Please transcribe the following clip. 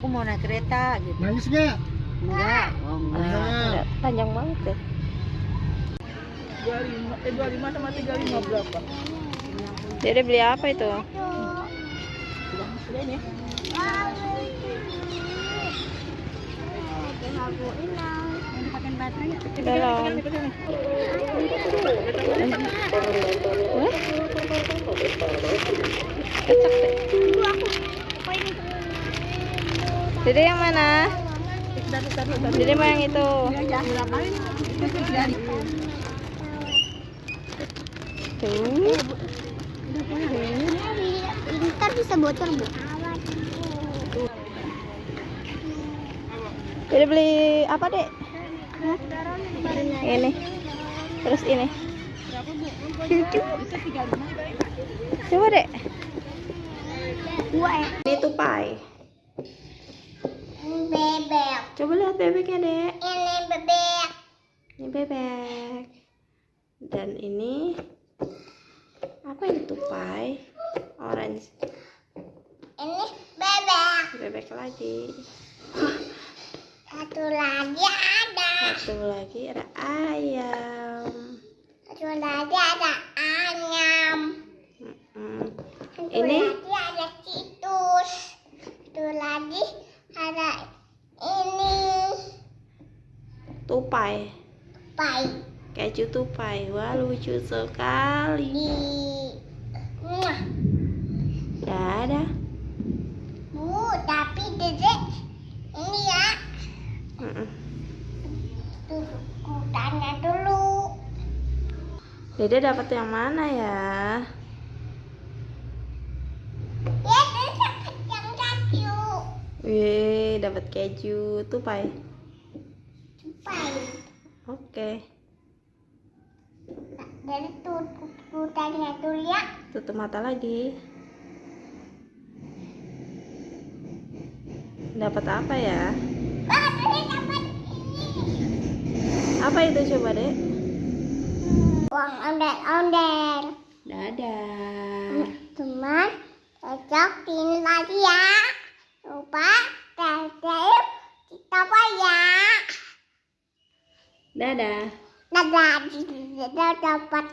mau naik kereta gitu. Nangis nggak? Enggak, oh enggak. Panjang banget deh. 25 sama 35 berapa? Dede beli apa itu? Sudah ini ya? Dipakai baterai ya? Belum. Hah? Kecek deh. Dede yang mana? Dede mau yang itu. Tuh. Ntar bisa bocor, Bu. Dede beli apa, Dek? Ini. Terus ini. Coba, Dek. Ini tupai. Bebek. Coba lihat bebeknya, Dek. Ini bebek. Ini bebek. Dan ini apa ini tupai? Orange. Ini bebek. Bebek lagi. Satu lagi ada. Satu lagi ada ayam. Satu lagi ada ayam. Mm-mm. Satu Ini lagi ada citus. Satu lagi ada ini tupai. pai Keju tupai. Wah, lucu sekali. di Mwah. Dadah. Bu, tapi dedek ini ya. Mm-mm. Tuh, ku tanya dulu. Dede dapat yang mana ya? Ya, dedek yang kacau. Wih, dapat keju tupai. Pai. Oke. Jadi tuh ku tanya dulu ya. Tutup mata lagi. Dapat apa ya? Dedek dapat ini. Apa itu coba, Dek? Uang ondel-ondel. Dadah. Teman, cocok ini lagi ya. Lupa, tetep kita bayar. Dadah. Dadah, dapat